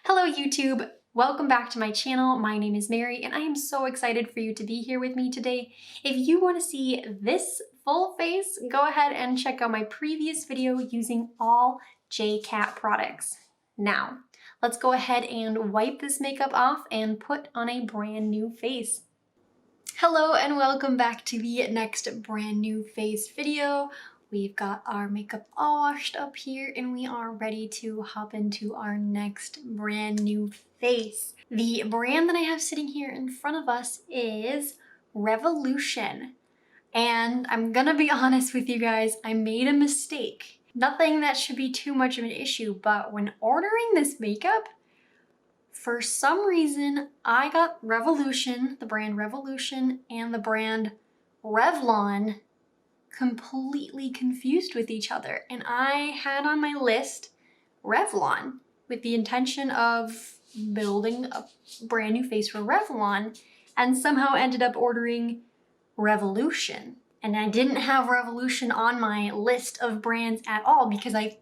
Hello YouTube! Welcome back to my channel. My name is Mary and I am so excited for you to be here with me today. If you want to see this full face, go ahead and check out my previous video using all JCat products. Now, let's go ahead and wipe this makeup off and put on a brand new face. Hello and welcome back to the next brand new face video. We've got our makeup all washed up here and we are ready to hop into our next brand new face. The brand that I have sitting here in front of us is Revolution. And I'm gonna be honest with you guys, I made a mistake. Nothing that should be too much of an issue, but when ordering this makeup, for some reason, I got Revolution, the brand Revolution, and the brand Revlon completely confused with each other. And I had on my list Revlon with the intention of building a brand new face for Revlon and somehow ended up ordering Revolution. And I didn't have Revolution on my list of brands at all because I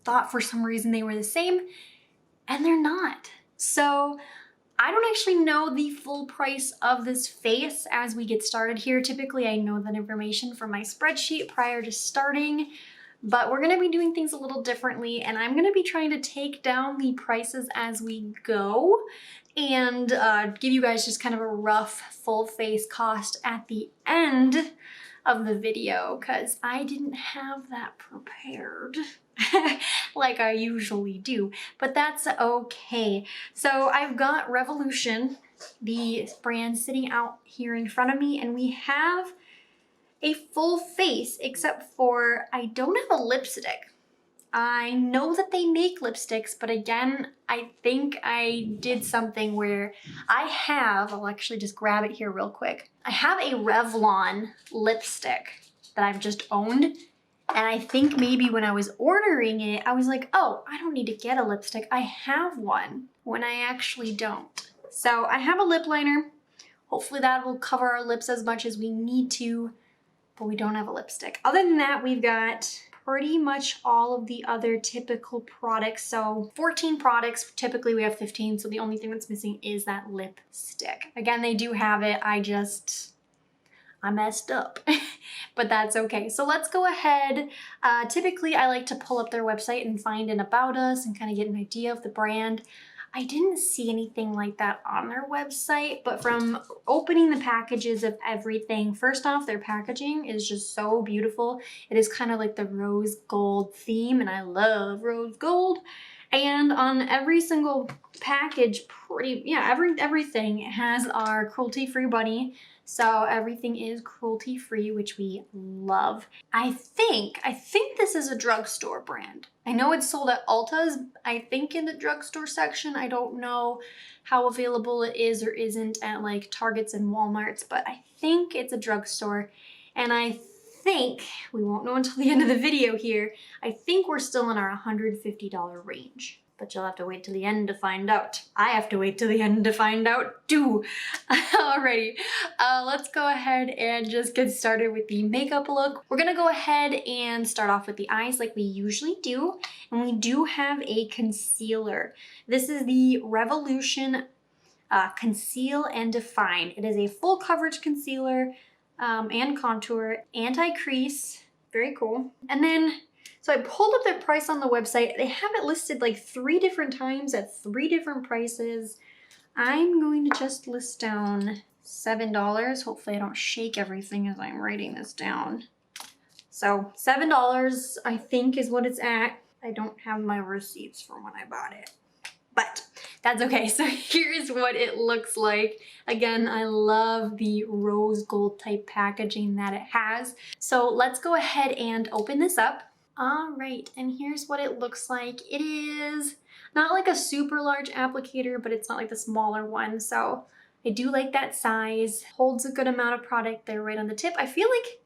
thought for some reason they were the same and they're not. So I don't actually know the full price of this face as we get started here. Typically, I know that information from my spreadsheet prior to starting, but we're gonna be doing things a little differently and I'm gonna be trying to take down the prices as we go and give you guys just kind of a rough full face cost at the end of the video because I didn't have that prepared like I usually do, but that's okay. So I've got Revolution, the brand, sitting out here in front of me, and we have a full face except for I don't have a lipstick. I know that they make lipsticks, but again, I think I did something where I'll actually just grab it here real quick. I have a Revlon lipstick that I've just owned. And I think maybe when I was ordering it, I was like, oh, I don't need to get a lipstick. I have one, when I actually don't. So I have a lip liner. Hopefully that will cover our lips as much as we need to, but we don't have a lipstick. Other than that, we've got pretty much all of the other typical products. So 14 products, typically we have 15. So the only thing that's missing is that lipstick. Again, they do have it. I messed up, but that's okay. So let's go ahead. Typically I like to pull up their website and find an about us and kind of get an idea of the brand. I didn't see anything like that on their website, but from opening the packages of everything, first off, their packaging is just so beautiful. It is kind of like the rose gold theme, and I love rose gold. And on every single package, everything has our cruelty-free bunny. So everything is cruelty-free, which we love. I think this is a drugstore brand. I know it's sold at Ulta's, I think in the drugstore section. I don't know how available it is or isn't at like Targets and Walmarts, but I think it's a drugstore. And I think, we won't know until the end of the video here, I think we're still in our $150 range. But you'll have to wait till the end to find out. I have to wait till the end to find out too. Alrighty, let's go ahead and just get started with the makeup look. We're gonna go ahead and start off with the eyes like we usually do. And we do have a concealer. This is the Revolution Conceal and Define. It is a full coverage concealer and contour, anti-crease, very cool. And then, so I pulled up their price on the website. They have it listed like 3 different times at 3 different prices. I'm going to just list down $7. Hopefully I don't shake everything as I'm writing this down. So $7 I think is what it's at. I don't have my receipts from when I bought it, but that's okay. So here's what it looks like. Again, I love the rose gold type packaging that it has. So let's go ahead and open this up. All right, and here's what it looks like. It is not like a super large applicator, but it's not like the smaller one. So I do like that size. Holds a good amount of product there right on the tip. I feel like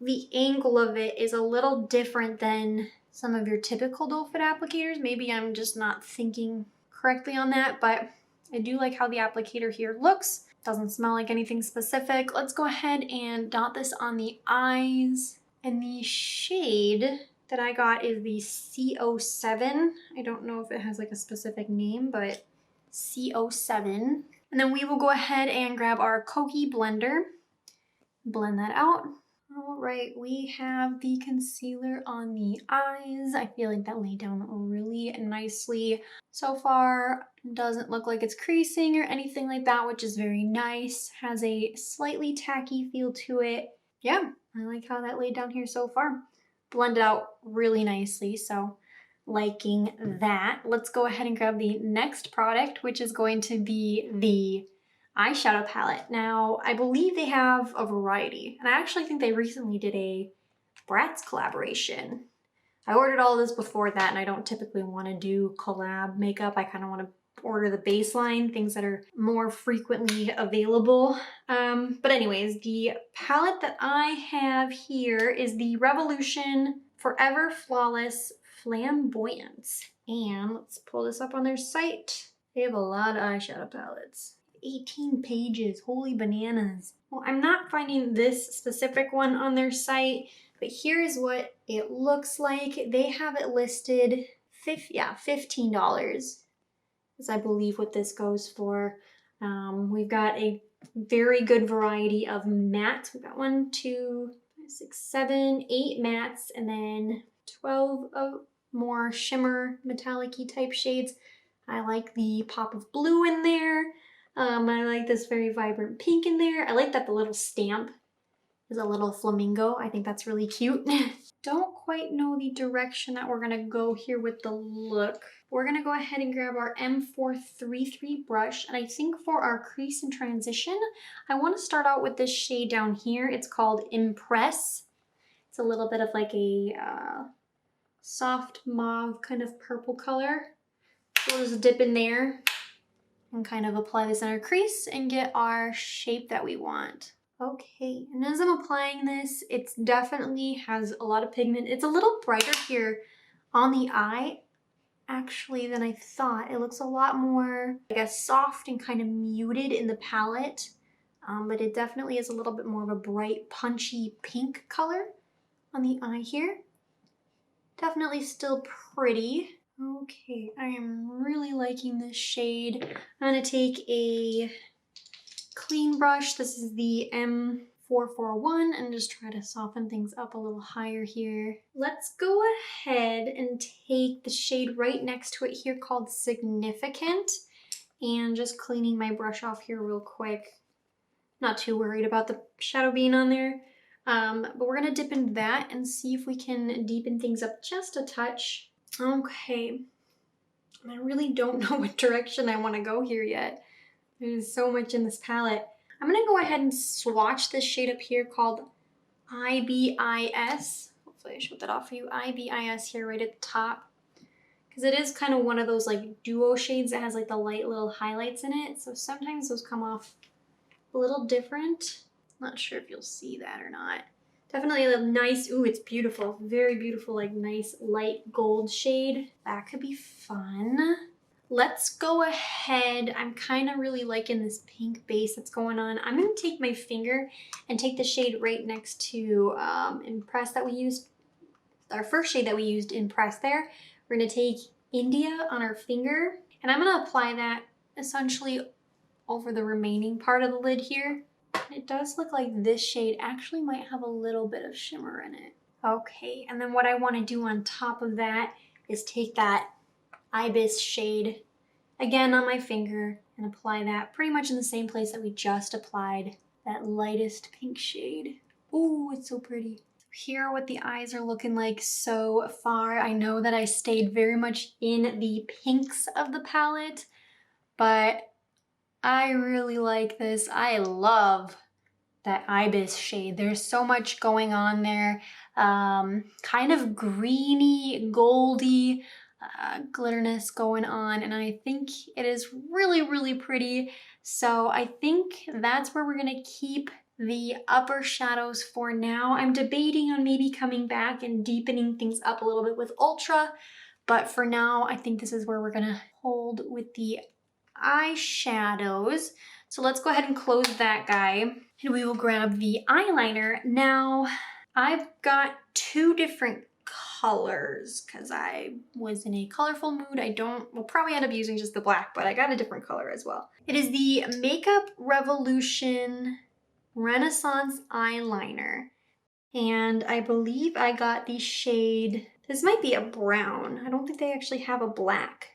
the angle of it is a little different than some of your typical doe foot applicators. Maybe I'm just not thinking correctly on that, but I do like how the applicator here looks. Doesn't smell like anything specific. Let's go ahead and dot this on the eyes. And the shade that I got is the CO7. I don't know if it has like a specific name, but CO7. And then we will go ahead and grab our Koki blender, blend that out. All right, we have the concealer on the eyes. I feel like that laid down really nicely. So far, doesn't look like it's creasing or anything like that, which is very nice. Has a slightly tacky feel to it. Yeah, I like how that laid down here so far. Blended out really nicely, so liking that. Let's go ahead and grab the next product, which is going to be the eyeshadow palette. Now, I believe they have a variety, and I actually think they recently did a Bratz collaboration. I ordered all this before that, and I don't typically want to do collab makeup. I kind of want to order the baseline, things that are more frequently available. But anyways, the palette that I have here is the Revolution Forever Flawless Flamboyance. And let's pull this up on their site. They have a lot of eyeshadow palettes. 18 pages, holy bananas. Well, I'm not finding this specific one on their site, but here's what it looks like. They have it listed, $15 is I believe what this goes for. We've got a very good variety of mattes. We've got 1, 2, 6, 7, 8 mattes, and then 12 more shimmer metallic-y type shades. I like the pop of blue in there. I like this very vibrant pink in there. I like that the little stamp is a little flamingo. I think that's really cute. Don't quite know the direction that we're gonna go here with the look. We're gonna go ahead and grab our M433 brush, and I think for our crease and transition, I wanna start out with this shade down here. It's called Impress. It's a little bit of like a soft mauve kind of purple color. We'll just dip in there and kind of apply this in our crease and get our shape that we want. Okay, and as I'm applying this, it definitely has a lot of pigment. It's a little brighter here on the eye, actually, than I thought. It looks a lot more, I guess, soft and kind of muted in the palette, but it definitely is a little bit more of a bright, punchy pink color on the eye here. Definitely still pretty. Okay, I am really liking this shade. I'm gonna take a clean brush. This is the M441 and just try to soften things up a little higher here. Let's go ahead and take the shade right next to it here called Significant, and just cleaning my brush off here real quick. Not too worried about the shadow being on there. But we're gonna dip into that and see if we can deepen things up just a touch. Okay, I really don't know what direction I want to go here yet. There's so much in this palette. I'm gonna go ahead and swatch this shade up here called IBIS. Hopefully I showed that off for you. IBIS here right at the top. Because it is kind of one of those like duo shades that has like the light little highlights in it. So sometimes those come off a little different. Not sure if you'll see that or not. Definitely a nice, ooh, it's beautiful. Very beautiful, like nice light gold shade. That could be fun. Let's go ahead. I'm kind of really liking this pink base that's going on. I'm going to take my finger and take the shade right next to Impress that we used. Our first shade that we used, Impress there. We're going to take India on our finger. And I'm going to apply that essentially over the remaining part of the lid here. It does look like this shade actually might have a little bit of shimmer in it. Okay, and then what I want to do on top of that is take that Ibis shade again on my finger and apply that pretty much in the same place that we just applied that lightest pink shade. Ooh, it's so pretty. Here are what the eyes are looking like so far. I know that I stayed very much in the pinks of the palette, but I really like this. I love that Ibis shade. There's so much going on there. Kind of greeny, goldy glitterness going on. And I think it is really, really pretty. So I think that's where we're gonna keep the upper shadows for now. I'm debating on maybe coming back and deepening things up a little bit with Ultra. But for now, I think this is where we're gonna hold with the eyeshadows. So let's go ahead and close that guy and we will grab the eyeliner. Now I've got two different colors because I was in a colorful mood. We'll probably end up using just the black, but I got a different color as well. It is the Makeup Revolution Renaissance Eyeliner. And I believe I got the shade, this might be a brown. I don't think they actually have a black.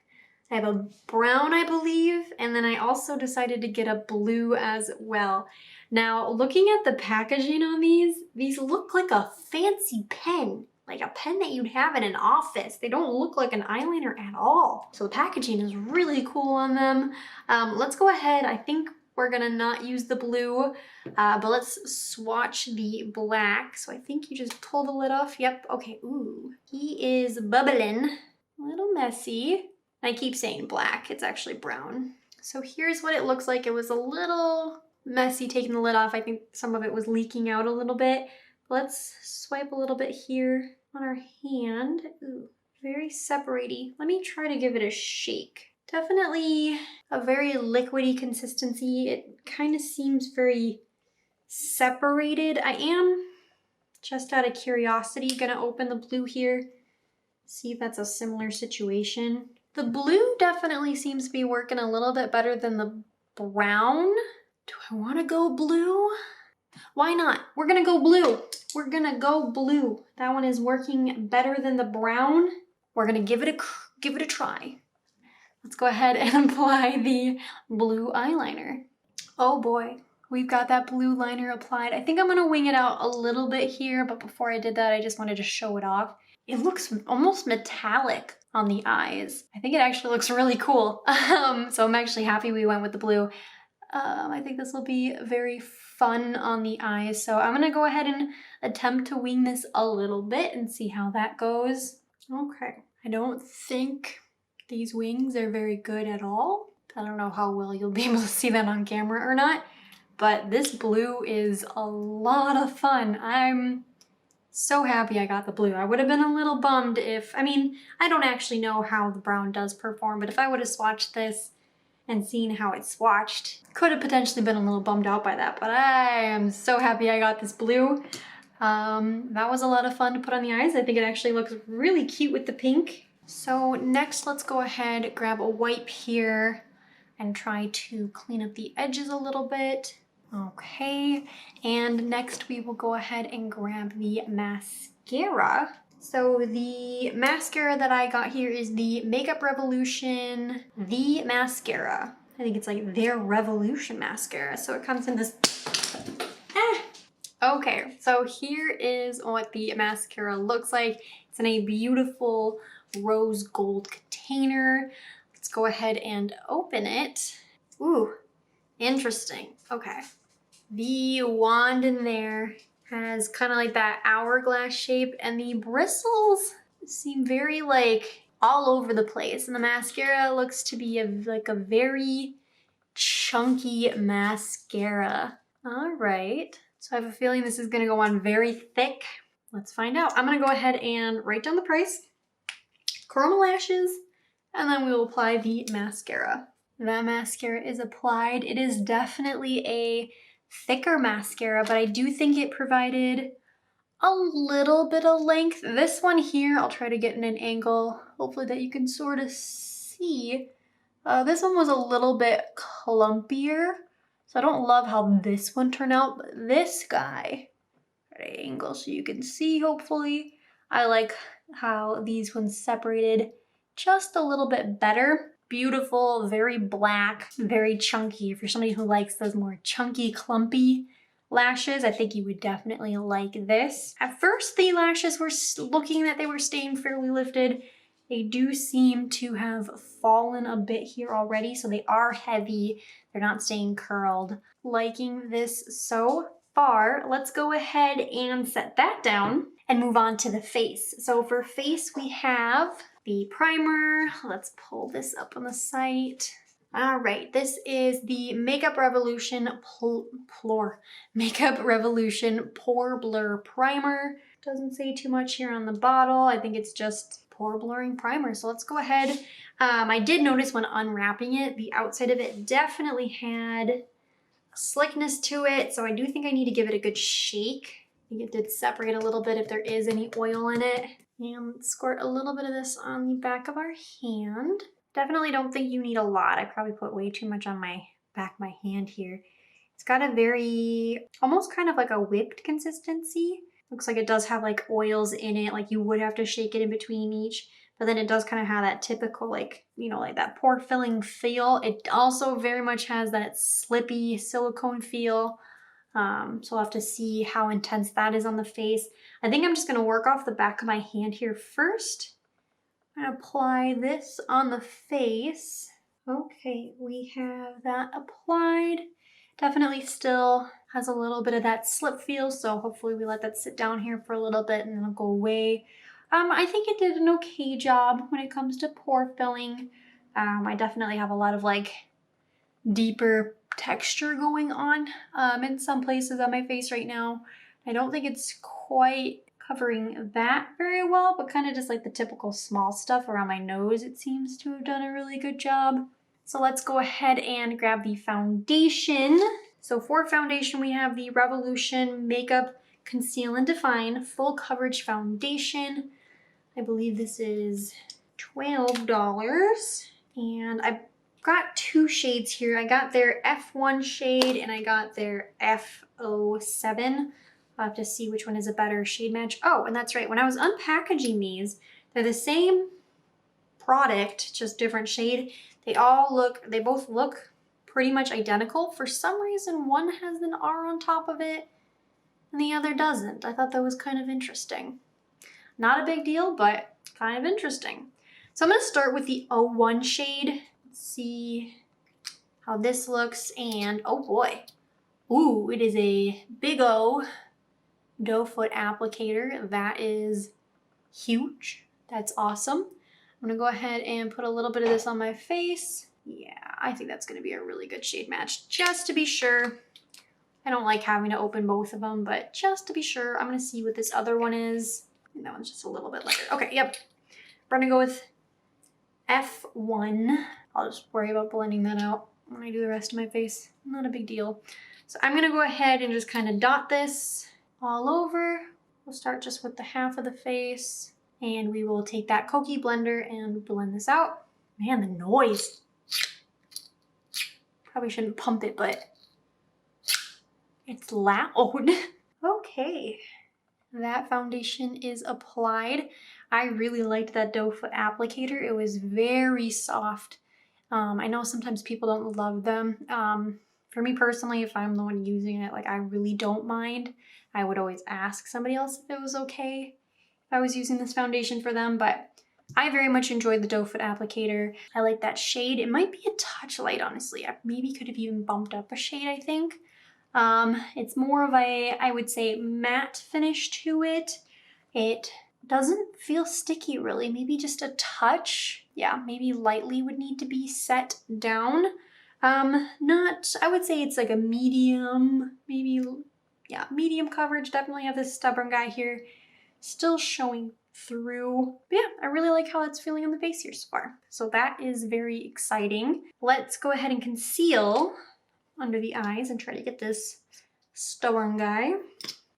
I have a brown, I believe, and then I also decided to get a blue as well. Now, looking at the packaging on these look like a fancy pen, like a pen that you'd have in an office. They don't look like an eyeliner at all. So the packaging is really cool on them. Let's go ahead. I think we're gonna not use the blue, but let's swatch the black. So I think you just pull the lid off. Yep, okay, ooh. He is bubbling, a little messy. I keep saying black, it's actually brown. So here's what it looks like. It was a little messy taking the lid off. I think some of it was leaking out a little bit. Let's swipe a little bit here on our hand. Ooh, very separaty. Let me try to give it a shake. Definitely a very liquidy consistency. It kind of seems very separated. I am, just out of curiosity, gonna open the blue here, see if that's a similar situation. The blue definitely seems to be working a little bit better than the brown. Do I want to go blue? Why not? We're gonna go blue. We're gonna go blue. That one is working better than the brown. We're gonna give it a try. Let's go ahead and apply the blue eyeliner. Oh boy, we've got that blue liner applied. I think I'm gonna wing it out a little bit here, but before I did that, I just wanted to show it off. It looks almost metallic on the eyes. I think it actually looks really cool. So I'm actually happy we went with the blue. I think this will be very fun on the eyes. So I'm gonna go ahead and attempt to wing this a little bit and see how that goes. Okay, I don't think these wings are very good at all. I don't know how well you'll be able to see that on camera or not, but this blue is a lot of fun. I'm so happy I got the blue. I would have been a little bummed if, I mean, I don't actually know how the brown does perform, but if I would have swatched this and seen how it swatched, could have potentially been a little bummed out by that, but I am so happy I got this blue. That was a lot of fun to put on the eyes. I think it actually looks really cute with the pink. So next, let's go ahead, grab a wipe here and try to clean up the edges a little bit. Okay, and next we will go ahead and grab the mascara. So the mascara that I got here is the Makeup Revolution, the mascara. I think it's like their Revolution mascara. So it comes in this, Okay, so here is what the mascara looks like. It's in a beautiful rose gold container. Let's go ahead and open it. Ooh, interesting. Okay. The wand in there has kind of like that hourglass shape, and the bristles seem very like all over the place. And the mascara looks to be like a very chunky mascara. All right. So I have a feeling this is gonna go on very thick. Let's find out. I'm gonna go ahead and write down the price, curl my lashes, and then we will apply the mascara. That mascara is applied. It is definitely a thicker mascara, but I do think it provided a little bit of length. This one here, I'll try to get in an angle, hopefully that you can sort of see. This one was a little bit clumpier, so I don't love how this one turned out, but this guy, at an angle so you can see, hopefully. I like how these ones separated just a little bit better. Beautiful, very black, very chunky. If you're somebody who likes those more chunky, clumpy lashes, I think you would definitely like this. At first, the lashes were looking that they were staying fairly lifted. They do seem to have fallen a bit here already, so they are heavy. They're not staying curled. Liking this so far. Let's go ahead and set that down and move on to the face. So for face, we have the primer. Let's pull this up on the site. All right, this is the Makeup Revolution Makeup Revolution Pore Blur Primer. Doesn't say too much here on the bottle. I think it's just pore blurring primer. So let's go ahead. I did notice when unwrapping it, the outside of it definitely had a slickness to it. So I do think I need to give it a good shake. I think it did separate a little bit if there is any oil in it. And squirt a little bit of this on the back of our hand. Definitely don't think you need a lot. I probably put way too much on my back of my hand here. It's got a very, almost kind of like a whipped consistency. Looks like it does have like oils in it, like you would have to shake it in between each. But then it does kind of have that typical like, you know, like that pore filling feel. It also very much has that slippy silicone feel. So I'll have to see how intense that is on the face. I think I'm just gonna work off the back of my hand here first. I'm gonna apply this on the face. Okay, we have that applied. Definitely still has a little bit of that slip feel, so hopefully we let that sit down here for a little bit and then it'll go away. I think it did an okay job when it comes to pore filling. I definitely have a lot of like deeper texture going on in some places on my face right now. I don't think it's quite covering that very well, but kind of just like the typical small stuff around my nose, it seems to have done a really good job. So let's go ahead and grab the foundation. So for foundation, we have the Revolution Makeup Conceal and Define Full Coverage Foundation. I believe this is $12. And I got two shades here. I got their F1 shade and I got their F07. I'll have to see which one is a better shade match. Oh, and that's right. When I was unpackaging these, they're the same product, just different shade. They both look pretty much identical. For some reason, one has an R on top of it and the other doesn't. I thought that was kind of interesting. Not a big deal, but kind of interesting. So I'm gonna start with the 01 shade. Let's see how this looks, and oh boy. Ooh, it is a big O doe foot applicator. That is huge. That's awesome. I'm gonna go ahead and put a little bit of this on my face. Yeah, I think that's gonna be a really good shade match, just to be sure. I don't like having to open both of them, but just to be sure, I'm gonna see what this other one is. I think that one's just a little bit lighter. Okay, yep. We're gonna go with F1. I'll just worry about blending that out when I do the rest of my face. Not a big deal. So I'm gonna go ahead and just kind of dot this all over. We'll start just with the half of the face, and we will take that Koki blender and blend this out. Man, the noise. Probably shouldn't pump it, but it's loud. Okay, that foundation is applied. I really liked that doe foot applicator. It was very soft. I know sometimes people don't love them. For me personally, if I'm the one using it, like I really don't mind. I would always ask somebody else if it was okay if I was using this foundation for them, but I very much enjoyed the doe foot applicator. I like that shade. It might be a touch light, honestly. I maybe could have even bumped up a shade, I think. It's more of a, I would say, matte finish to it. It doesn't feel sticky really, maybe just a touch. Yeah, maybe lightly would need to be set down. I would say it's like a medium, maybe, yeah, medium coverage. Definitely have this stubborn guy here still showing through. But yeah, I really like how it's feeling on the face here so far. So that is very exciting. Let's go ahead and conceal under the eyes and try to get this stubborn guy.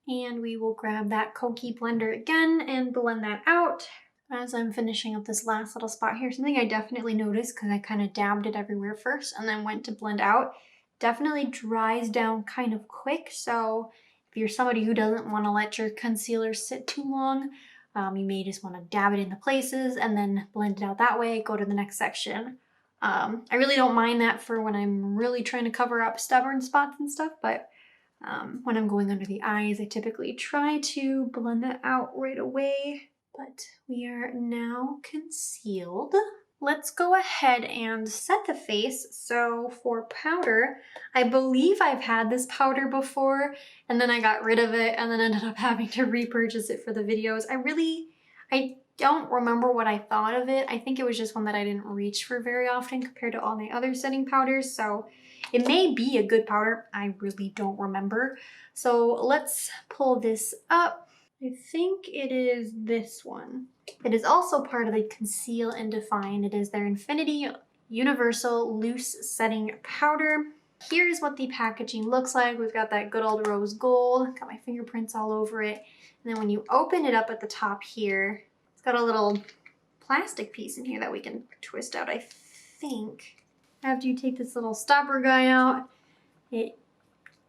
And we will grab that Koki blender again and blend that out. As I'm finishing up this last little spot here, something I definitely noticed because I kind of dabbed it everywhere first and then went to blend out, definitely dries down kind of quick. So if you're somebody who doesn't want to let your concealer sit too long, you may just want to dab it into places and then blend it out that way, go to the next section. I really don't mind that for when I'm really trying to cover up stubborn spots and stuff, but when I'm going under the eyes, I typically try to blend that out right away. But we are now concealed. Let's go ahead and set the face. So for powder, I believe I've had this powder before and then I got rid of it and then ended up having to repurchase it for the videos. I don't remember what I thought of it. I think it was just one that I didn't reach for very often compared to all my other setting powders. So it may be a good powder. I really don't remember. So let's pull this up. I think it is this one. It is also part of the Conceal and Define. It is their Infinity Universal Loose Setting Powder. Here's what the packaging looks like. We've got that good old rose gold. Got my fingerprints all over it. And then when you open it up at the top here, It's got a little plastic piece in here that we can twist out, I think. After you take this little stopper guy out, it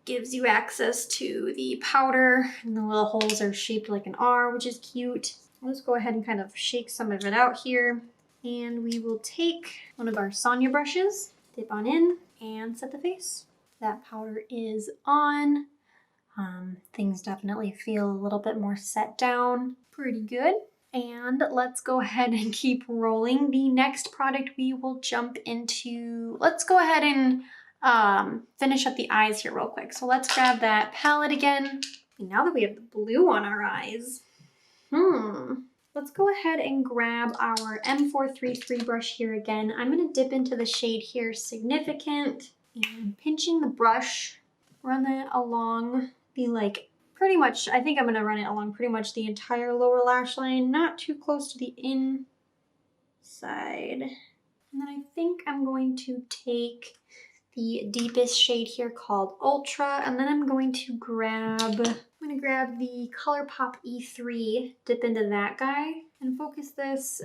gives you access to the powder, and the little holes are shaped like an R, which is cute. Let's go ahead and kind of shake some of it out here. And we will take one of our Sonia brushes, dip on in, and set the face. That powder is on. Things definitely feel a little bit more set down. Pretty good. And let's go ahead and keep rolling. The next product we will jump into, let's go ahead and finish up the eyes here real quick. So let's grab that palette again. And now that we have the blue on our eyes, let's go ahead and grab our M433 brush here again. I'm gonna dip into the shade here, Significant, and pinching the brush, run that along the pretty much, I think I'm gonna run it along pretty much the entire lower lash line, not too close to the inside. And then I think I'm going to take the deepest shade here called Ultra, and then I'm going to grab the ColourPop E3, dip into that guy, and focus this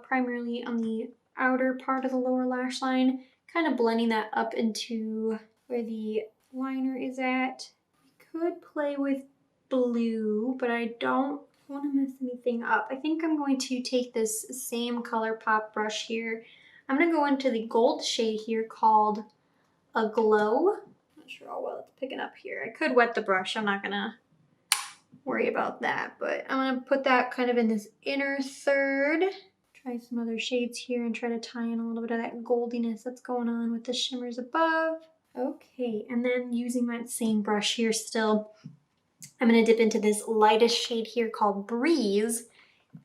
primarily on the outer part of the lower lash line, kind of blending that up into where the liner is at. I could play with blue, but I don't want to mess anything up. I think I'm going to take this same ColourPop brush here. I'm going to go into the gold shade here called Aglow. I'm not sure how well it's picking up here. I could wet the brush. I'm not going to worry about that, but I'm going to put that kind of in this inner third. Try some other shades here and try to tie in a little bit of that goldiness that's going on with the shimmers above. Okay, and then using that same brush here still, I'm going to dip into this lightest shade here called Breeze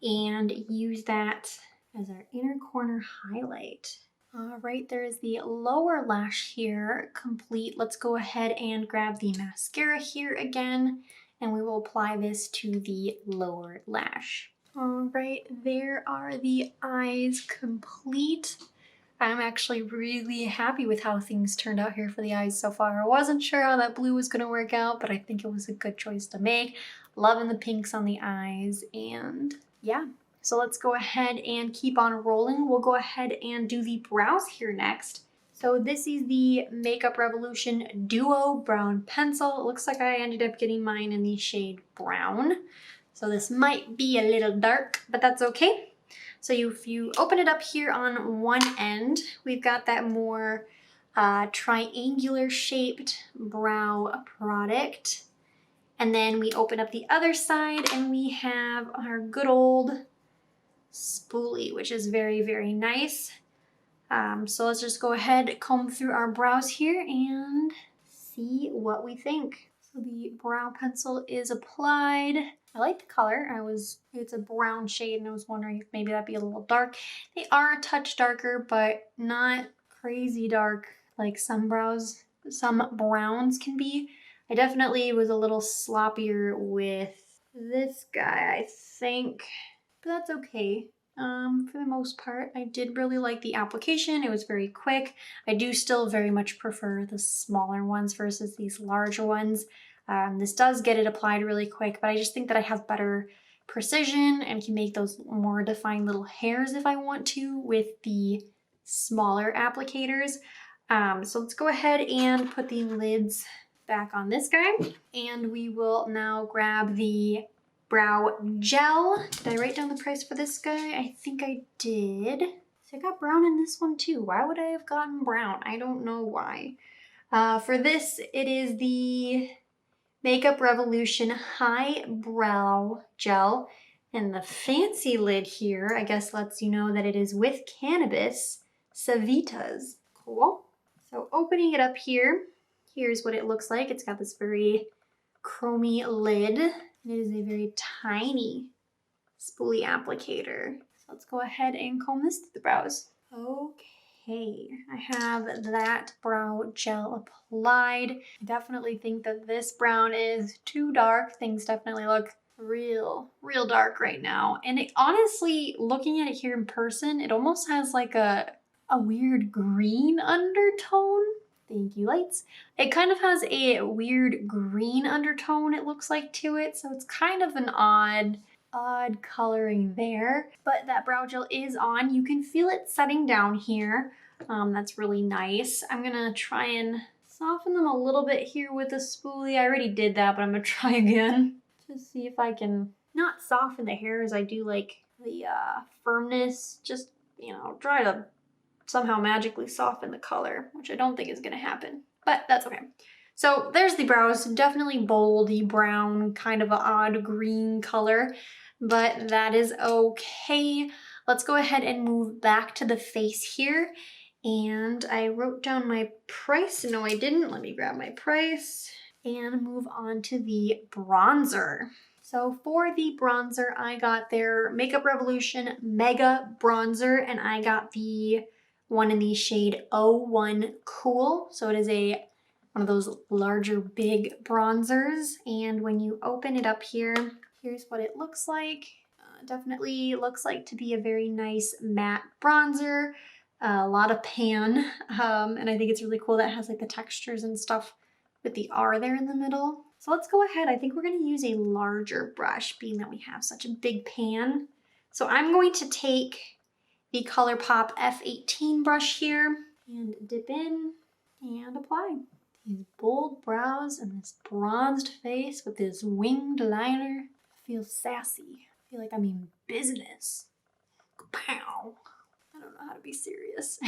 and use that as our inner corner highlight. All right, there is the lower lash here complete. Let's go ahead and grab the mascara here again, and we will apply this to the lower lash. All right, there are the eyes complete. I'm actually really happy with how things turned out here for the eyes so far. I wasn't sure how that blue was gonna work out, but I think it was a good choice to make. Loving the pinks on the eyes, and yeah. So let's go ahead and keep on rolling. We'll go ahead and do the brows here next. So this is the Makeup Revolution Duo Brown Pencil. It looks like I ended up getting mine in the shade brown. So this might be a little dark, but that's okay. So if you open it up here on one end, we've got that more triangular shaped brow product. And then we open up the other side and we have our good old spoolie, which is very, very nice. So let's just go ahead, comb through our brows here and see what we think. So the brow pencil is applied. I like the color. It's a brown shade and I was wondering if maybe that'd be a little dark. They are a touch darker, but not crazy dark like some browns can be. I definitely was a little sloppier with this guy, I think, but that's okay. For the most part, I did really like the application. It was very quick. I do still very much prefer the smaller ones versus these larger ones. This does get it applied really quick, but I just think that I have better precision and can make those more defined little hairs if I want to with the smaller applicators. So let's go ahead and put the lids back on this guy, and we will now grab the brow gel. Did I write down the price for this guy? I think I did. So I got brown in this one too. Why would I have gotten brown? I don't know why. For this, it is the Makeup Revolution High Brow Gel. And the fancy lid here, I guess, lets you know that it is with Cannabis Savitas. Cool. So opening it up here, here's what it looks like. It's got this very chromy lid. It is a very tiny spoolie applicator. So let's go ahead and comb this to the brows. Okay, I have that brow gel applied. I definitely think that this brown is too dark. Things definitely look real dark right now. And it honestly, looking at it here in person, it almost has like a weird green undertone. Thank you, lights. It kind of has a weird green undertone, it looks like, to it. So it's kind of an odd odd coloring there. But that brow gel is on. You can feel it setting down here. That's really nice. I'm gonna try and soften them a little bit here with a spoolie. I already did that, but I'm gonna try again to see if I can not soften the hair as I do like the firmness. Just, you know, try to somehow magically soften the color, which I don't think is gonna happen, but that's okay. So there's the brows, definitely boldy brown, kind of an odd green color, but that is okay. Let's go ahead and move back to the face here. And I wrote down my price. No, I didn't. Let me grab my price and move on to the bronzer. So for the bronzer, I got their Makeup Revolution Mega Bronzer, and I got the one in the shade 01 Cool. So it is one of those larger, big bronzers. And when you open it up here, here's what it looks like. Definitely looks like to be a very nice matte bronzer. A lot of pan, and I think it's really cool that it has like the textures and stuff with the R there in the middle. So let's go ahead. I think we're going to use a larger brush, being that we have such a big pan. So I'm going to take the ColourPop F18 brush here and dip in and apply. These bold brows and this bronzed face with this winged liner feels sassy. I feel like I'm in business. Pow! I don't know how to be serious.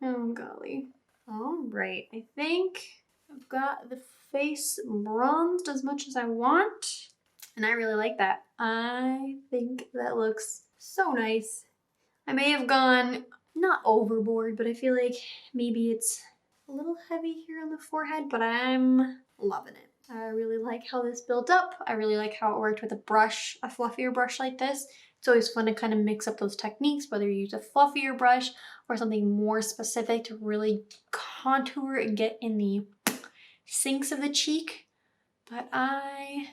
Oh golly. All right, I think I've got the face bronzed as much as I want, and I really like that. I think that looks so nice. I may have gone not overboard, but I feel like maybe it's a little heavy here on the forehead, but I'm loving it. I really like how this built up. I really like how it worked with a brush, a fluffier brush like this. It's always fun to kind of mix up those techniques, whether you use a fluffier brush or something more specific to really contour and get in the sinks of the cheek. But I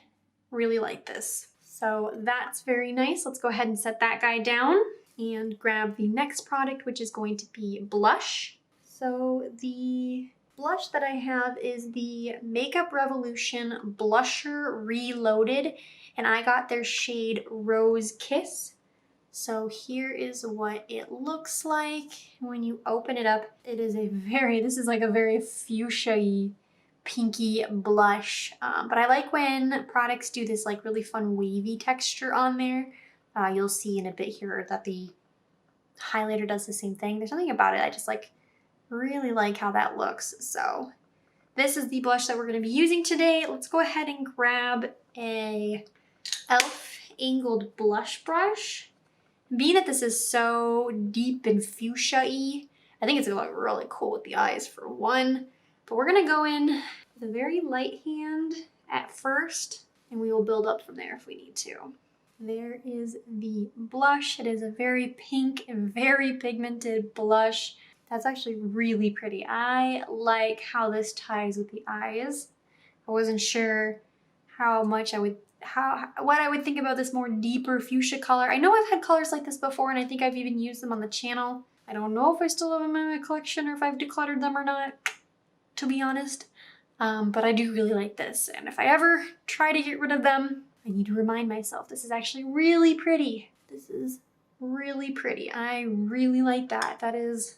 really like this. So that's very nice. Let's go ahead and set that guy down and grab the next product, which is going to be blush. So the blush that I have is the Makeup Revolution Blusher Reloaded, and I got their shade Rose Kiss. So here is what it looks like when you open it up. It is this is like a very fuchsia-y, pinky blush, but I like when products do this like really fun wavy texture on there. You'll see in a bit here that the highlighter does the same thing. There's something about it I just really like how that looks. So this is the blush that we're going to be using today. Let's go ahead and grab a e.l.f. angled blush brush. Being that this is so deep and fuchsia-y, I think it's going to look really cool with the eyes for one. But we're going to go in with a very light hand at first, and we will build up from there if we need to. There is the blush. It is a very pink and very pigmented blush. That's actually really pretty. I like how this ties with the eyes. I wasn't sure how much what I would think about this more deeper fuchsia color. I know I've had colors like this before, and I think I've even used them on the channel. I don't know if I still have them in my collection or if I've decluttered them or not, to be honest. But I do really like this, and if I ever try to get rid of them, I need to remind myself this is actually really pretty. This is really pretty. I really like that. That is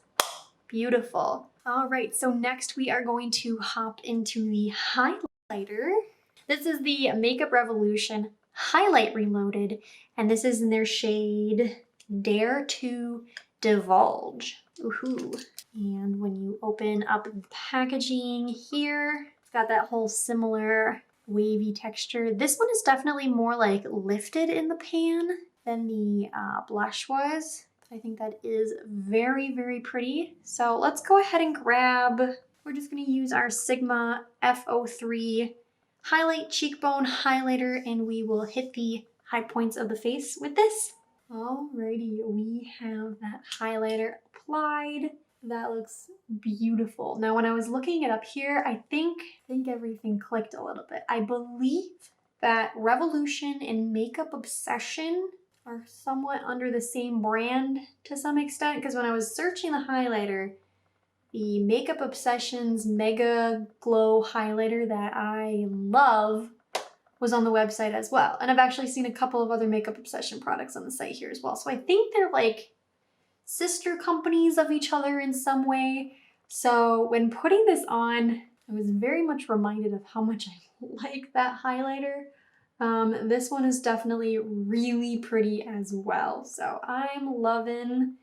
beautiful. All right, so next we are going to hop into the highlighter. This is the Makeup Revolution Highlight Reloaded, and this is in their shade Dare to Divulge. Ooh. And when you open up the packaging here, it's got that whole similar wavy texture. This one is definitely more like lifted in the pan than the blush was. I think that is very, very pretty. So let's go ahead and we're just gonna use our Sigma F03 Highlight Cheekbone Highlighter, and we will hit the high points of the face with this. Alrighty, we have that highlighter applied. That looks beautiful. Now, when I was looking it up here, I think everything clicked a little bit. I believe that Revolution and Makeup Obsession are somewhat under the same brand to some extent, because when I was searching the highlighter, the Makeup Obsession's Mega Glow highlighter that I love was on the website as well. And I've actually seen a couple of other Makeup Obsession products on the site here as well. So I think they're like sister companies of each other in some way. So when putting this on, I was very much reminded of how much I like that highlighter. This one is definitely really pretty as well. So I'm loving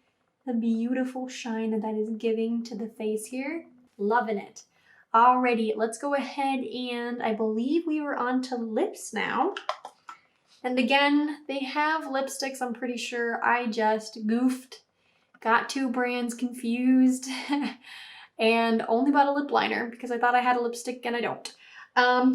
the beautiful shine that is giving to the face here. Loving it. Alrighty, let's go ahead and I believe we were on to lips now. And again, they have lipsticks, I'm pretty sure. I just goofed, got two brands confused, and only bought a lip liner because I thought I had a lipstick and I don't.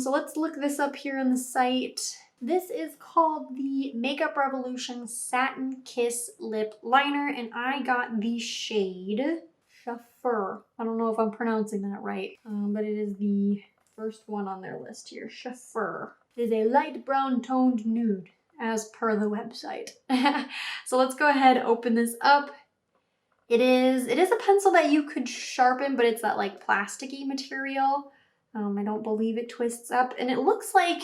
So let's look this up here on the site. This is called the Makeup Revolution Satin Kiss Lip Liner, and I got the shade Chauffeur. I don't know if I'm pronouncing that right, but it is the first one on their list here, Chauffeur. It is a light brown toned nude, as per the website. So let's go ahead, open this up. It is a pencil that you could sharpen, but it's that like plasticky material. I don't believe it twists up, and it looks like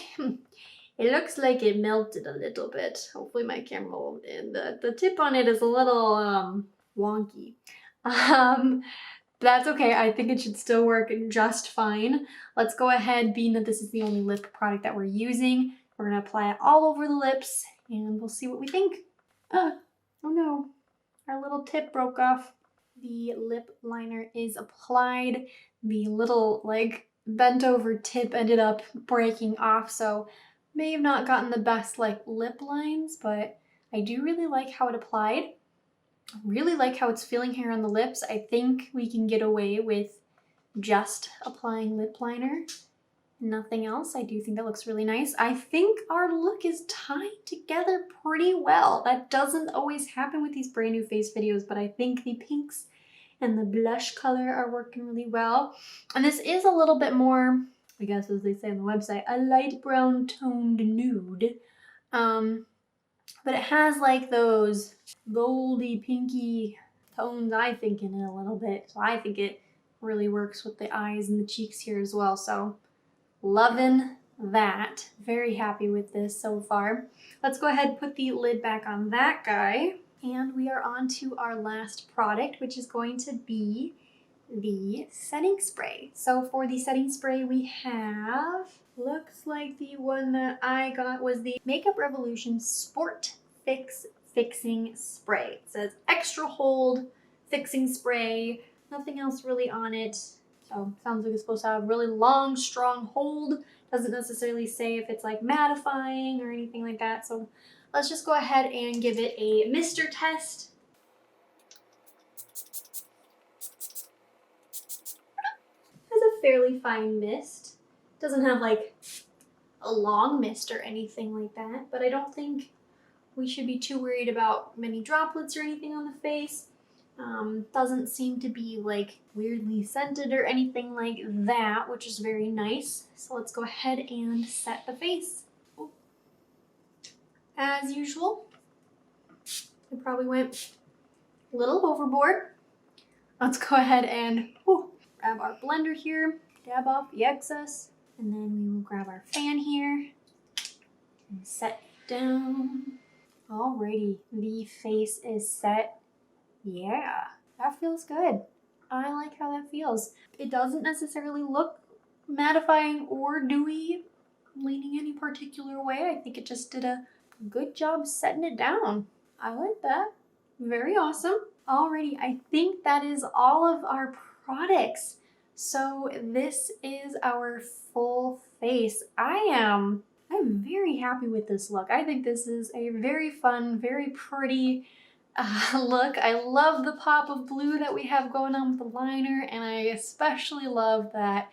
it melted a little bit. Hopefully my camera will, and the tip on it is a little wonky. That's okay. I think it should still work just fine. Let's go ahead, being that this is the only lip product that we're using, we're gonna apply it all over the lips and we'll see what we think. Oh no, our little tip broke off. The lip liner is applied. The little like bent over tip ended up breaking off, so may have not gotten the best like lip lines, but I do really like how it applied. I really like how it's feeling here on the lips. I think we can get away with just applying lip liner, nothing else. I do think that looks really nice. I think our look is tied together pretty well. That doesn't always happen with these brand new face videos, but I think the pinks and the blush color are working really well. And this is a little bit more, I guess as they say on the website, a light brown toned nude. But it has like those goldy, pinky tones, I think, in it a little bit. So I think it really works with the eyes and the cheeks here as well. So loving that. Very happy with this so far. Let's go ahead and put the lid back on that guy. And we are on to our last product, which is going to be the setting spray. So for the setting spray we have, looks like the one that I got was the Makeup Revolution Sport Fix Fixing Spray. It says extra hold fixing spray, nothing else really on it. So sounds like it's supposed to have really long, strong hold. Doesn't necessarily say if it's like mattifying or anything like that. So let's just go ahead and give it a mister test. Has a fairly fine mist. Doesn't have like a long mist or anything like that, but I don't think we should be too worried about many droplets or anything on the face. Doesn't seem to be like weirdly scented or anything like that, which is very nice. So let's go ahead and set the face. As usual, I probably went a little overboard. Let's go ahead and grab our blender here, dab off the excess, and then we will grab our fan here and set down. Alrighty, the face is set. Yeah, that feels good. I like how that feels. It doesn't necessarily look mattifying or dewy, leaning any particular way. I think it just did a good job setting it down. I like that. Very awesome. Alrighty, I think that is all of our products. So this is our full face. I'm very happy with this look. I think this is a very fun, very pretty look. I love the pop of blue that we have going on with the liner, and I especially love that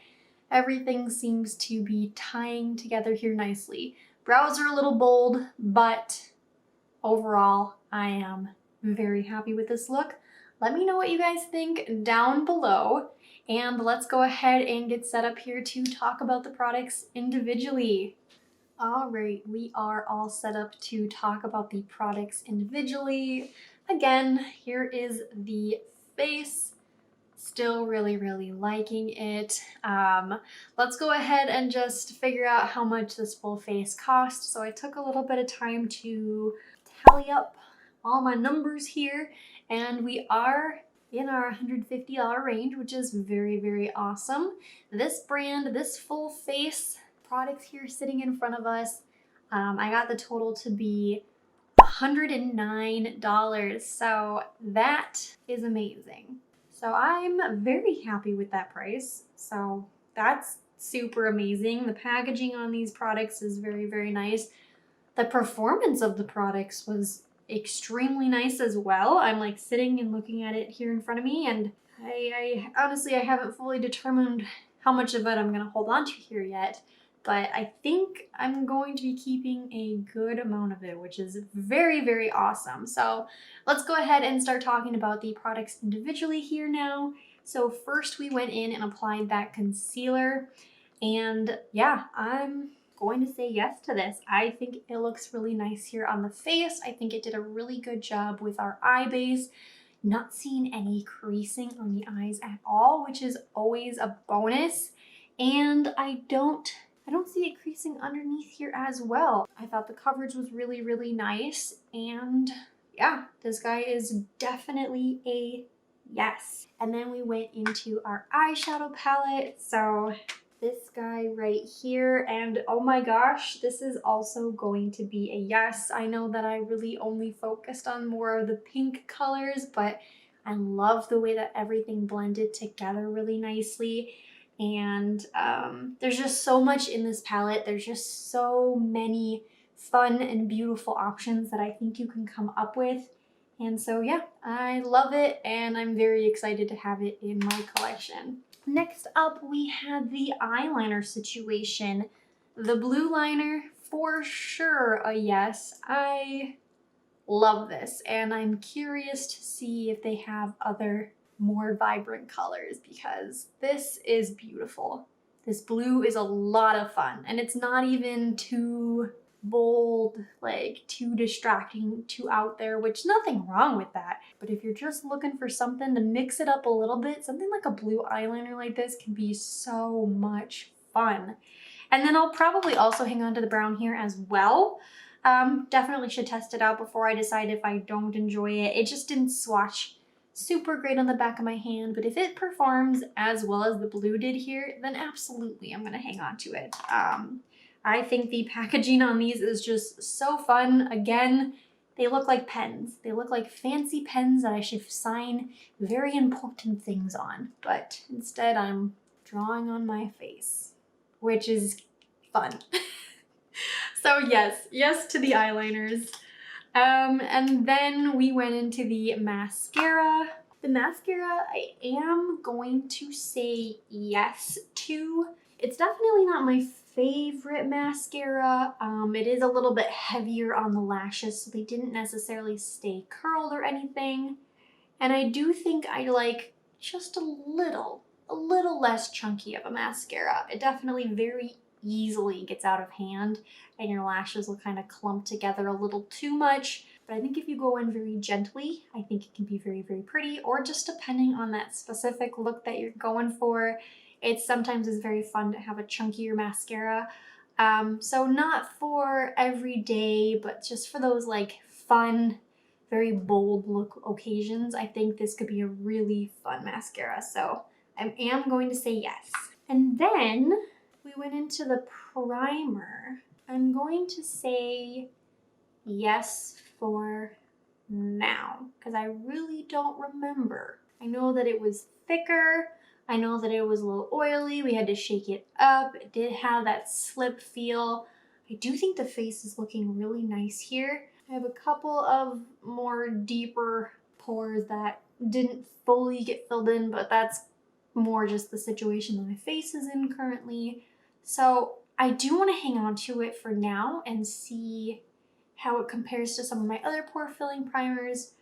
everything seems to be tying together here nicely. Brows are a little bold, but overall, I am very happy with this look. Let me know what you guys think down below, and let's go ahead and get set up here to talk about the products individually. All right, we are all set up to talk about the products individually. Again, here is the face. It's still really, really liking it. Let's go ahead and just figure out how much this full face cost. So I took a little bit of time to tally up all my numbers here, and we are in our $150 range, which is very, very awesome. This brand, this full face products here sitting in front of us, I got the total to be $109, so that is amazing. So I'm very happy with that price. So that's super amazing. The packaging on these products is very, very nice. The performance of the products was extremely nice as well. I'm like sitting and looking at it here in front of me, and I honestly, I haven't fully determined how much of it I'm gonna hold on to here yet, but I think I'm going to be keeping a good amount of it, which is very, very awesome. So let's go ahead and start talking about the products individually here now. So first we went in and applied that concealer, and yeah, I'm going to say yes to this. I think it looks really nice here on the face. I think it did a really good job with our eye base. Not seeing any creasing on the eyes at all, which is always a bonus. And I don't see it creasing underneath here as well. I thought the coverage was really, really nice. And yeah, this guy is definitely a yes. And then we went into our eyeshadow palette. So this guy right here, and oh my gosh, this is also going to be a yes. I know that I really only focused on more of the pink colors, but I love the way that everything blended together really nicely. And there's just so much in this palette. There's just so many fun and beautiful options that I think you can come up with. And so yeah, I love it, and I'm very excited to have it in my collection. Next up, we had the eyeliner situation. The blue liner, for sure a yes. I love this, and I'm curious to see if they have other more vibrant colors, because this is beautiful. This blue is a lot of fun, and it's not even too bold, like too distracting, too out there, which nothing wrong with that. But if you're just looking for something to mix it up a little bit, something like a blue eyeliner like this can be so much fun. And then I'll probably also hang on to the brown here as well. Definitely should test it out before I decide if I don't enjoy it. It just didn't swatch super great on the back of my hand, but if it performs as well as the blue did here, then absolutely I'm gonna hang on to it. I think the packaging on these is just so fun. Again, they look like pens. They look like fancy pens that I should sign very important things on, but instead I'm drawing on my face, which is fun. So yes to the eyeliners. And then we went into the mascara. The mascara, I am going to say yes to. It's definitely not my favorite mascara. It is a little bit heavier on the lashes, so they didn't necessarily stay curled or anything. And I do think I like just a little less chunky of a mascara. It definitely very easily gets out of hand, and your lashes will kind of clump together a little too much. But I think if you go in very gently, I think it can be very, very pretty, or just depending on that specific look that you're going for. It sometimes is very fun to have a chunkier mascara. So not for every day, but just for those like fun, very bold look occasions, I think this could be a really fun mascara. So I am going to say yes. And then we went into the primer. I'm going to say yes for now, because I really don't remember. I know that it was thicker. I know that it was a little oily. We had to shake it up. It did have that slip feel. I do think the face is looking really nice here. I have a couple of more deeper pores that didn't fully get filled in, but that's more just the situation that my face is in currently. So I do want to hang on to it for now and see how it compares to some of my other pore filling primers,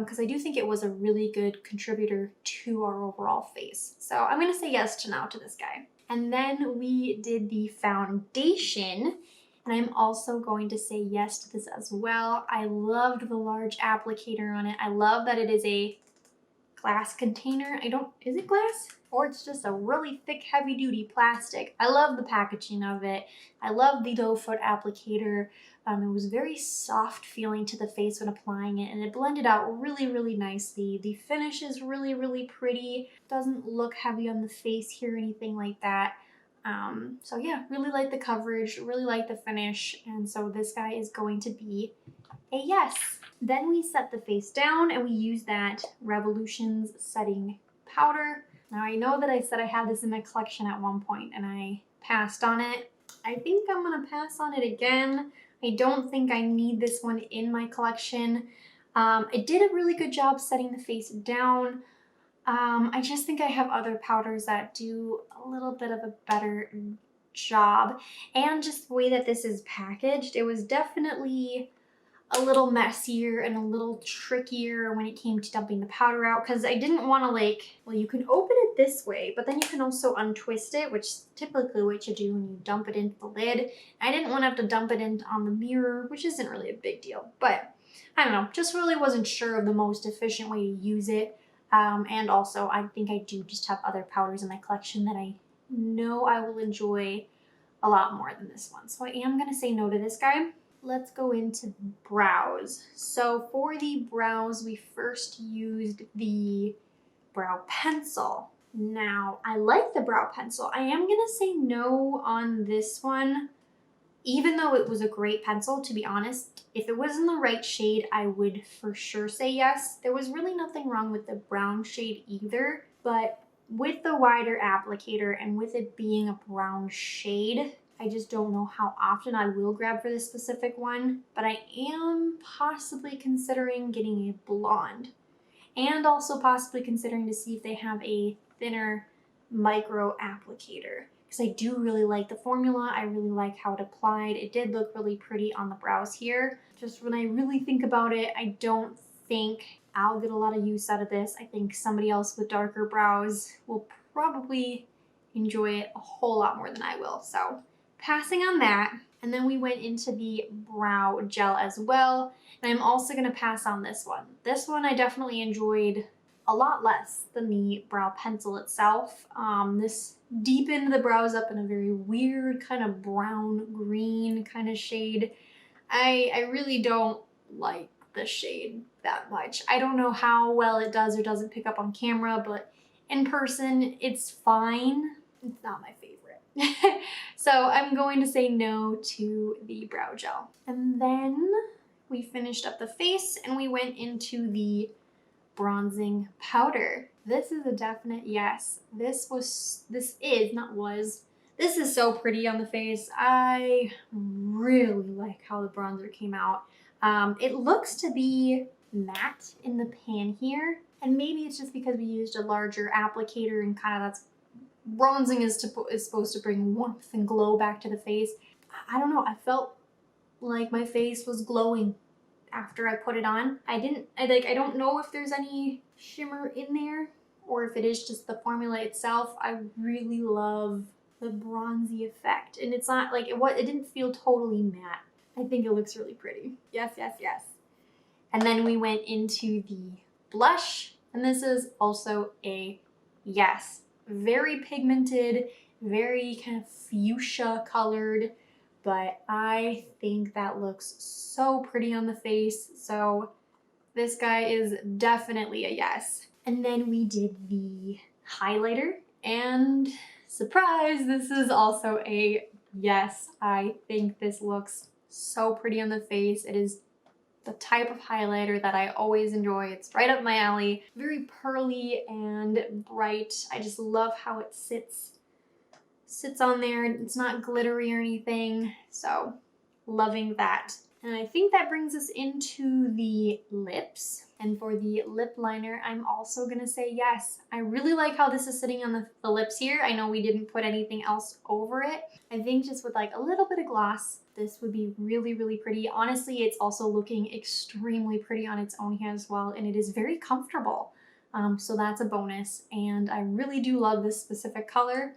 because I do think it was a really good contributor to our overall face. So I'm going to say yes to now to this guy. And then we did the foundation, and I'm also going to say yes to this as well. I loved the large applicator on it. I love that it is a glass container. Is it glass? Or it's just a really thick, heavy duty plastic. I love the packaging of it. I love the doe foot applicator. It was very soft feeling to the face when applying it, and it blended out really, really nicely. The finish is really, really pretty. Doesn't look heavy on the face here or anything like that. So yeah, really like the coverage, really like the finish, and so this guy is going to be a yes. Then we set the face down and we use that Revolution's setting powder. Now I know that I said I had this in my collection at one point and I passed on it. I think I'm gonna pass on it again. I don't think I need this one in my collection. It did a really good job setting the face down. I just think I have other powders that do a little bit of a better job. And just the way that this is packaged, it was definitely a little messier and a little trickier when it came to dumping the powder out, because I didn't want to well, you can open it this way, but then you can also untwist it, which is typically what you do when you dump it into the lid. I didn't want to have to dump it in on the mirror, which isn't really a big deal, but I don't know, just really wasn't sure of the most efficient way to use it. And also I think I do just have other powders in my collection that I know I will enjoy a lot more than this one. So I am going to say no to this guy. Let's go into brows. So for the brows, we first used the brow pencil. Now, I like the brow pencil. I am gonna say no on this one, even though it was a great pencil, to be honest. If it was in the right shade, I would for sure say yes. There was really nothing wrong with the brown shade either, but with the wider applicator and with it being a brown shade, I just don't know how often I will grab for this specific one, but I am possibly considering getting a blonde and also possibly considering to see if they have a thinner micro applicator, because I do really like the formula. I really like how it applied. It did look really pretty on the brows here. Just when I really think about it, I don't think I'll get a lot of use out of this. I think somebody else with darker brows will probably enjoy it a whole lot more than I will. So passing on that. And then we went into the brow gel as well. And I'm also going to pass on this one. This one I definitely enjoyed a lot less than the brow pencil itself. This deepened the brows up in a very weird kind of brown green kind of shade. I really don't like the shade that much. I don't know how well it does or doesn't pick up on camera, but in person it's fine. It's not my favorite. So I'm going to say no to the brow gel. And then we finished up the face and we went into the bronzing powder. This is a definite yes. This is so pretty on the face. I really like how the bronzer came out. It looks to be matte in the pan here, and maybe it's just because we used a larger applicator and kind of that's bronzing is supposed to bring warmth and glow back to the face. I don't know, I felt like my face was glowing after I put it on. I don't know if there's any shimmer in there or if it is just the formula itself. I really love the bronzy effect, and it's not like it didn't feel totally matte. I think it looks really pretty. Yes, yes, yes. And then we went into the blush, and this is also a yes. Very pigmented, very kind of fuchsia colored, but I think that looks so pretty on the face. So this guy is definitely a yes. And then we did the highlighter, and surprise, this is also a yes. I think this looks so pretty on the face. It is the type of highlighter that I always enjoy. It's right up my alley. Very pearly and bright. I just love how it sits on there. It's not glittery or anything. So loving that. And I think that brings us into the lips. And for the lip liner, I'm also gonna say yes. I really like how this is sitting on the lips here. I know we didn't put anything else over it. I think just with like a little bit of gloss, this would be really, really pretty. Honestly, it's also looking extremely pretty on its own here as well, and it is very comfortable. So that's a bonus, and I really do love this specific color.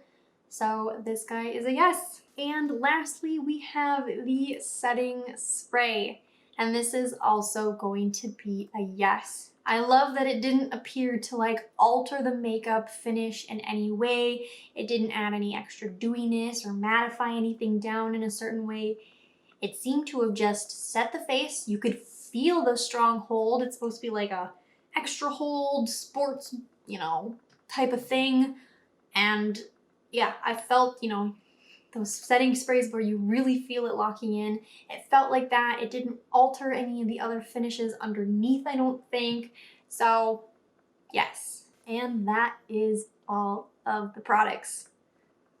So this guy is a yes. And lastly, we have the setting spray, and this is also going to be a yes. I love that it didn't appear to like alter the makeup finish in any way. It didn't add any extra dewiness or mattify anything down in a certain way. It seemed to have just set the face. You could feel the strong hold. It's supposed to be like a extra hold, sports, you know, type of thing. And yeah, I felt, you know, those setting sprays where you really feel it locking in. It felt like that. It didn't alter any of the other finishes underneath, I don't think. So yes, and that is all of the products.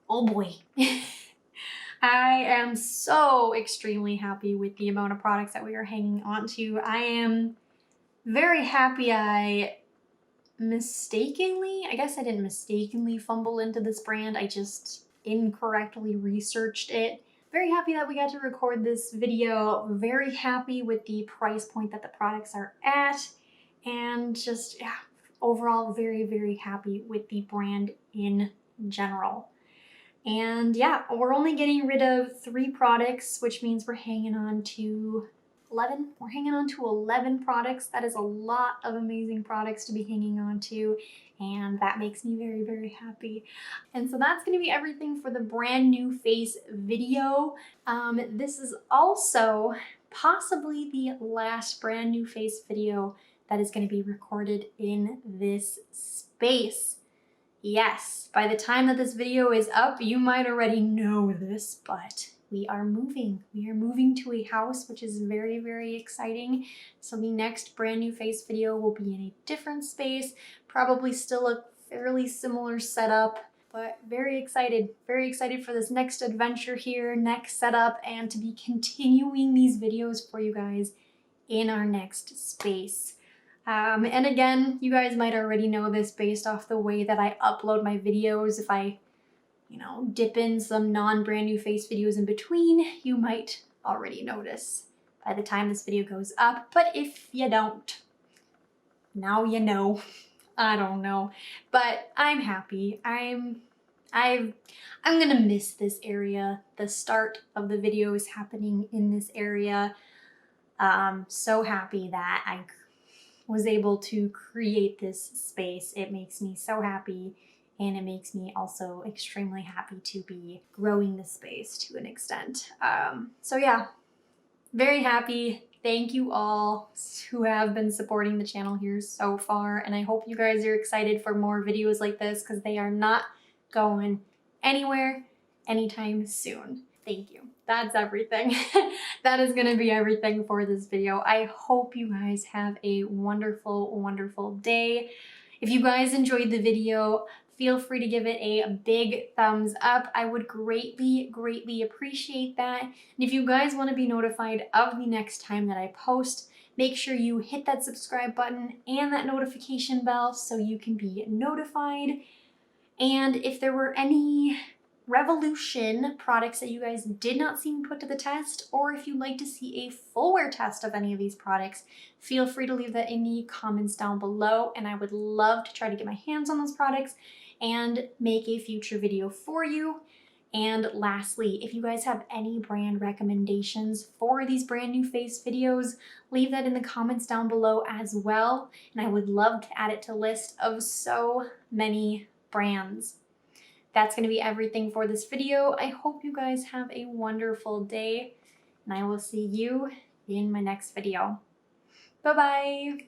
Oh boy. I am so extremely happy with the amount of products that we are hanging on to. I am very happy I guess I didn't mistakenly fumble into this brand. I just incorrectly researched it. Very happy that we got to record this video. Very happy with the price point that the products are at. And just, yeah, overall very, very happy with the brand in general. And yeah, we're only getting rid of 3 products, which means we're hanging on to 11. We're hanging on to 11 products. That is a lot of amazing products to be hanging on to, and that makes me very, very happy. And so that's going to be everything for the brand new face video. This is also possibly the last brand new face video that is going to be recorded in this space. Yes, by the time that this video is up, you might already know this, but we are moving. We are moving to a house, which is very, very exciting. So the next brand new face video will be in a different space, probably still a fairly similar setup, but very excited for this next adventure here, next setup, and to be continuing these videos for you guys in our next space. And again, you guys might already know this based off the way that I upload my videos. If I, you know, dip in some non-brand new face videos in between, you might already notice by the time this video goes up. But if you don't, now you know. I don't know. But I'm happy. I'm gonna miss this area. The start of the video is happening in this area. So happy that I was able to create this space. It makes me so happy, and it makes me also extremely happy to be growing the space to an extent. So yeah, very happy. Thank you all who have been supporting the channel here so far, and I hope you guys are excited for more videos like this because they are not going anywhere anytime soon. Thank you. That's everything. That is gonna be everything for this video. I hope you guys have a wonderful, wonderful day. If you guys enjoyed the video, feel free to give it a big thumbs up. I would greatly, greatly appreciate that. And if you guys want to be notified of the next time that I post, make sure you hit that subscribe button and that notification bell so you can be notified. And if there were any Revolution products that you guys did not see me put to the test, or if you'd like to see a full wear test of any of these products, feel free to leave that in the comments down below, and I would love to try to get my hands on those products and make a future video for you. And lastly, if you guys have any brand recommendations for these brand new face videos, leave that in the comments down below as well, and I would love to add it to a list of so many brands. That's going to be everything for this video. I hope you guys have a wonderful day, and I will see you in my next video. Bye-bye!